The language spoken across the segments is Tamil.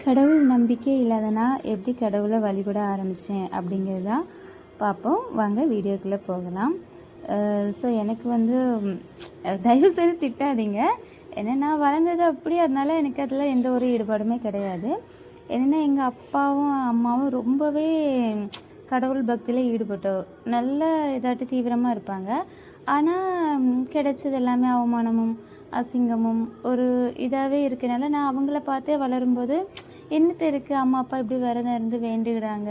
கடவுள் நம்பிக்கை இல்லாதனா எப்படி கடவுளை வழிபட ஆரம்பித்தேன் அப்படிங்கிறது தான் பார்ப்போம். வாங்க வீடியோக்குள்ளே போகலாம். ஸோ எனக்கு வந்து தயவு செய்து திட்டாதீங்க. ஏன்னா நான் வளர்ந்தது அப்படி, அதனால எனக்கு அதில் எந்த ஒரு ஈடுபாடுமே கிடையாது. என்னென்னா எங்கள் அப்பாவும் அம்மாவும் ரொம்பவே கடவுள் பக்தியில் ஈடுபட்டோம். நல்ல இதாட்டு தீவிரமாக இருப்பாங்க. ஆனால் கிடைச்சது எல்லாமே அவமானமும் அசிங்கமும் ஒரு இதாகவே இருக்கனால நான் அவங்கள பார்த்தே வளரும்போது என்னத்த இருக்குது, அம்மா அப்பா இப்படி விரதம் இருந்து வேண்டிக்கிறாங்க,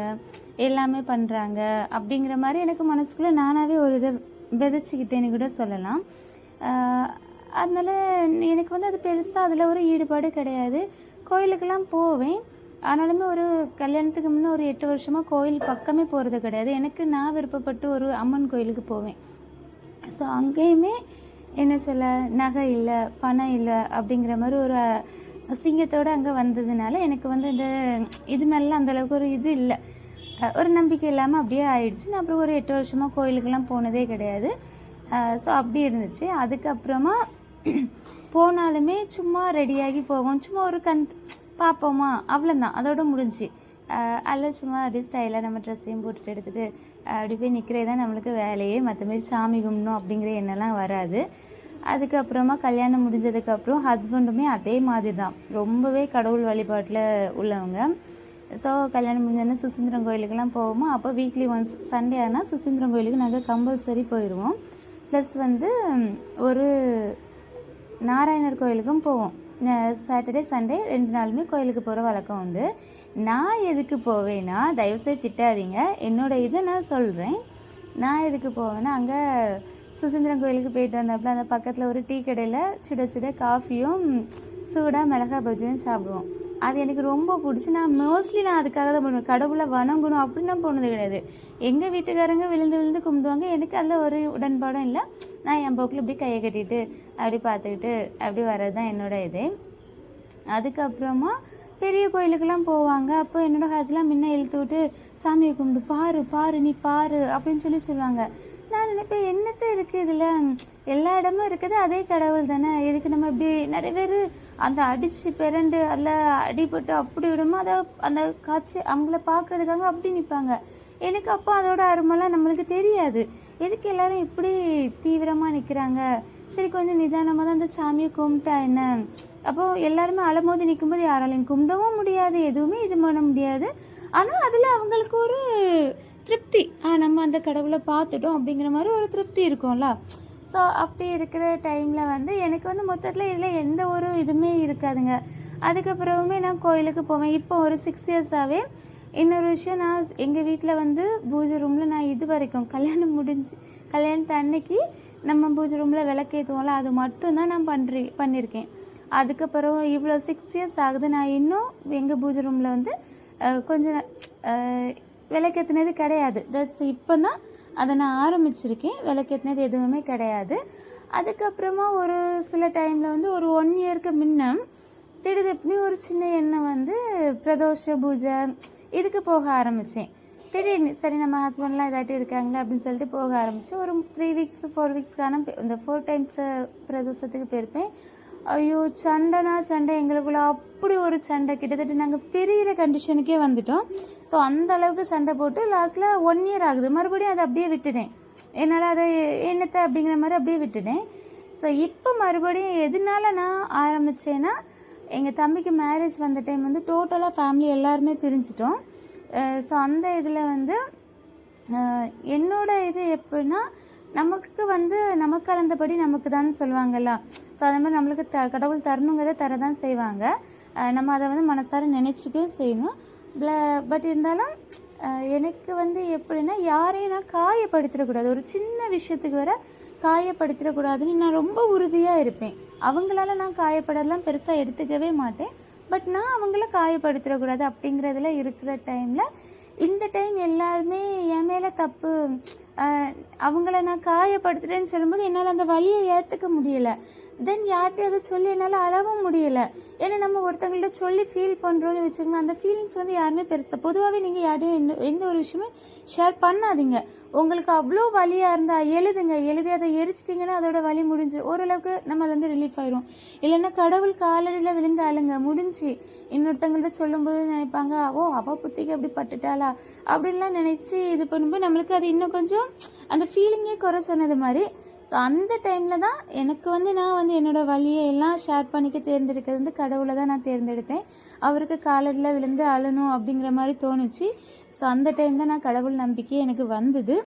எல்லாமே பண்ணுறாங்க அப்படிங்கிற மாதிரி எனக்கு மனசுக்குள்ளே நானாகவே ஒரு இதை விதைச்சிக்கிட்டேன்னு கூட சொல்லலாம். அதனால் எனக்கு வந்து அது பெருசாக அதில் ஒரு ஈடுபாடு கிடையாது. கோயிலுக்கெல்லாம் போவேன், ஆனாலுமே ஒரு கல்யாணத்துக்கு முன்னே ஒரு 8 வருஷமாக கோயில் பக்கமே போகிறது கிடையாது. எனக்கு நான் விருப்பப்பட்டு ஒரு அம்மன் கோயிலுக்கு போவேன். ஸோ அங்கேயுமே என்ன சொல்ல, நகை இல்லை, பணம் இல்லை அப்படிங்கிற மாதிரி ஒரு அசிங்கத்தோடு அங்கே வந்ததுனால எனக்கு வந்து இந்த இது மேலாம் அந்தளவுக்கு ஒரு இது இல்லை, ஒரு நம்பிக்கை இல்லாமல் அப்படியே ஆயிடுச்சு. நான் அப்புறம் ஒரு 8 வருஷமாக கோயிலுக்கெல்லாம் போனதே கிடையாது. ஸோ அப்படி இருந்துச்சு. அதுக்கப்புறமா போனாலுமே சும்மா ரெடியாகி போவோம், சும்மா ஒரு பார்ப்போமா, அவ்வளோதான், அதோட முடிஞ்சு. அதில் சும்மா அப்படியே ஸ்டைலாக நம்ம ட்ரெஸ்ஸையும் போட்டுட்டு எடுத்துகிட்டு அப்படி போய் நிற்கிறது தான் நம்மளுக்கு வேலையே. மற்றமாரி சாமி கும்பிடணும் அப்படிங்கிற எண்ணெல்லாம் வராது. அதுக்கப்புறமா கல்யாணம் முடிஞ்சதுக்கப்புறம் ஹஸ்பண்டுமே அதே மாதிரி தான், ரொம்பவே கடவுள் வழிபாட்டில் உள்ளவங்க. ஸோ கல்யாணம் முடிஞ்சோடனே சுசீந்திரம் கோயிலுக்கெல்லாம் போவோமோ, அப்போ வீக்லி ஒன்ஸ் சண்டே ஆனால் சுசீந்திரம் கோயிலுக்கு நாங்கள் கம்பல்சரி போயிடுவோம். ப்ளஸ் வந்து ஒரு நாராயணர் கோயிலுக்கும் போவோம். சாட்டர்டே சண்டே 2 நாளுமே கோயிலுக்கு போகிற வழக்கம் உண்டு. நான் எதுக்கு போவேன்னா, தயவுசெய்து திட்டாதீங்க, என்னோட இதை நான் சொல்கிறேன். நான் எதுக்கு போவேன்னா, அங்கே சுசீந்திரம் கோயிலுக்கு போயிட்டு வந்தப்பல அந்த பக்கத்தில் ஒரு டீ கடையில் சுட சுட காஃபியும் சூடாக மிளகா பஜ்ஜியும் சாப்பிடுவோம். அது எனக்கு ரொம்ப பிடிச்சி. நான் மோஸ்ட்லி அதுக்காக தான் பண்ணுவேன். கடவுளை வணங்கணும் அப்படின்னு போனது கிடையாது. எங்கள் வீட்டுக்காரங்க விழுந்து விழுந்து கும்பிடுவாங்க, எனக்கு அதில் ஒரு உடன்பாடும் இல்லை. நான் என் போக்கில் இப்படி கையை கட்டிட்டு அப்படி பார்த்துக்கிட்டு அப்படி வர்றது தான் என்னோட இது. அதுக்கப்புறமா பெரிய கோயிலுக்கெல்லாம் போவாங்க. அப்போ என்னோட ஹஸ்லாம் முன்ன இழுத்து விட்டு சாமியை கும்பிடு, பாரு பாரு நீ பாரு அப்படின்னு சொல்லுவாங்க. நான் நினைப்பேன், என்னத்த இருக்குது இதில், எல்லா இடமும் இருக்குது, அதே கடவுள் தானே, இதுக்கு நம்ம இப்படி நிறைய பேர் அந்த அடித்து பிறண்டு அதில் அடிபட்டு அப்படி விடுமோ அதை அந்த காட்சி அவங்கள பார்க்குறதுக்காக அப்படி நிற்பாங்க. எனக்கு அப்போ அதோட அருமெல்லாம் நம்மளுக்கு தெரியாது. எதுக்கு எல்லாரும் இப்படி தீவிரமாக நிற்கிறாங்க, சரி கொஞ்சம் நிதானமாக தான் அந்த சாமியை கும்பிட்டா என்ன. அப்போது எல்லாருமே அலமோதி நிற்கும்போது யாராலையும் கும்பிடவும் முடியாது, எதுவுமே இது பண்ண முடியாது. ஆனால் அதில் அவங்களுக்கு ஒரு திருப்தி, நம்ம அந்த கடவுளை பார்த்துட்டோம் அப்படிங்கிற மாதிரி ஒரு திருப்தி இருக்கும்ல. ஸோ அப்படி இருக்கிற டைமில் வந்து எனக்கு வந்து மொத்தத்தில் இதில் எந்த ஒரு இதுவுமே இருக்காதுங்க. அதுக்கப்புறமே நான் கோயிலுக்கு போவேன். இப்போ ஒரு 6 இயர்ஸாகவே. இன்னொரு விஷயம், நான் எங்கள் வீட்டில் வந்து பூஜை ரூமில் நான் இது வரைக்கும் கல்யாணத்து அன்னைக்கு நம்ம பூஜை ரூமில் விளக்கேற்றுவோம்ல, அது மட்டும்தான் நான் பண்ணியிருக்கேன். அதுக்கப்புறம் இவ்வளோ 6 இயர்ஸ் ஆகுது, நான் இன்னும் எங்கள் பூஜை ரூமில் வந்து கொஞ்சம் விளக்கேற்றினது கிடையாது. தட்ஸ் இப்போ தான் அதை நான் ஆரம்பிச்சிருக்கேன். விளக்கேற்றினது எதுவுமே கிடையாது. அதுக்கப்புறமா ஒரு சில டைமில் வந்து ஒரு 1 இயருக்கு முன்ன திடீர்னு ஒரு சின்ன எண்ணம் வந்து பிரதோஷ பூஜை இதுக்கு போக ஆரம்பித்தேன். திடீர்னு சரி நம்ம ஹஸ்பண்ட்லாம் இதாட்டி இருக்காங்களே அப்படின்னு சொல்லிட்டு போக ஆரம்பித்தேன். ஒரு 3 வீக்ஸ் 4 வீக்ஸ்க்கான இந்த 4 டைம்ஸ் பிரதோஷத்துக்கு போயிருப்பேன். ஐயோ, சண்டை எங்களுக்குள்ள அப்படி ஒரு சண்டை, கிட்டத்தட்ட நாங்கள் பிரிகிற கண்டிஷனுக்கே வந்துட்டோம். ஸோ அந்த அளவுக்கு சண்டை போட்டு லாஸ்ட்டில் 1 இயர் ஆகுது. மறுபடியும் அதை அப்படியே விட்டுட்டேன். என்னால் அதை என்னத்தை அப்படிங்கிற மாதிரி அப்படியே விட்டுட்டேன். ஸோ இப்போ மறுபடியும் எதனால நான் ஆரம்பித்தேன்னா, எங்கள் தம்பிக்கு மேரேஜ் வந்த டைம் வந்து டோட்டலாக ஃபேமிலி எல்லாருமே பிரிஞ்சிட்டோம். ஸோ அந்த இதில் வந்து என்னோட இது எப்படின்னா, நமக்கு வந்து நமக்கு கலந்தபடி நமக்கு தான் சொல்லுவாங்கல்ல. ஸோ அதே மாதிரி நம்மளுக்கு கடவுள் தரணுங்கிறத தரதான் செய்வாங்க. நம்ம அதை வந்து மனசார நினச்சிக்கவே செய்யணும். பட் இருந்தாலும் எனக்கு வந்து எப்படின்னா, யாரையும் நான் காயப்படுத்திடக்கூடாது, ஒரு சின்ன விஷயத்துக்கு வர காயப்படுத்திடக்கூடாதுன்னு நான் ரொம்ப உறுதியாக இருப்பேன். அவங்களால நான் காயப்படலாம் பெருசாக எடுத்துக்கவே மாட்டேன். பட் நான் அவங்கள காயப்படுத்திடக்கூடாது அப்படிங்கிறதுல இருக்கிற டைமில் இந்த டைம் எல்லாருமே என் மேலே தப்பு, அவங்கள நான் காயப்படுத்துகிறேன்னு சொல்லும்போது என்னால் அந்த வழியை ஏற்றுக்க முடியலை. தென் யார்கிட்டையும் அதை சொல்லி என்னால் அழவும் முடியலை. ஏன்னா நம்ம ஒருத்தங்கள்ட்ட சொல்லி ஃபீல் பண்ணுறோன்னு வச்சுக்கோங்க, அந்த ஃபீலிங்ஸ் வந்து யாருமே பெருசாக பொதுவாகவே நீங்கள் யாரையும் எந்த ஒரு விஷயமும் ஷேர் பண்ணாதீங்க. உங்களுக்கு அவ்வளோ வலியாக இருந்தால் எழுதி அதை எரிச்சிட்டிங்கன்னா அதோட வலி முடிஞ்சு ஓரளவுக்கு நம்ம அதுலேருந்து ரிலீஃப் ஆயிரும். இல்லைன்னா கடவுள் காலடியில் விழுந்து அழுங்க முடிஞ்சு. இன்னொருத்தங்கள்ட்ட சொல்லும்போது நினைப்பாங்க, ஓ அவள் புத்திக்கு அப்படி பட்டுட்டாளா அப்படின்லாம் நினச்சி இது பண்ணும்போது நம்மளுக்கு அது இன்னும் கொஞ்சம் அந்த ஃபீலிங்கே குறை சொன்னது மாதிரி. ஸோ அந்த டைமில் தான் எனக்கு வந்து நான் வந்து என்னோடய வலியை எல்லாம் ஷேர் பண்ணிக்க தேர்ந்தெடுக்கிறது வந்து கடவுளை தான் நான் தேர்ந்தெடுத்தேன். அவருக்கு காலடியில் விழுந்து அழணும் அப்படிங்கிற மாதிரி தோணுச்சு. ஸோ அந்த டைம் தான் நான் கடவுள் நம்பிக்கை எனக்கு வந்தது.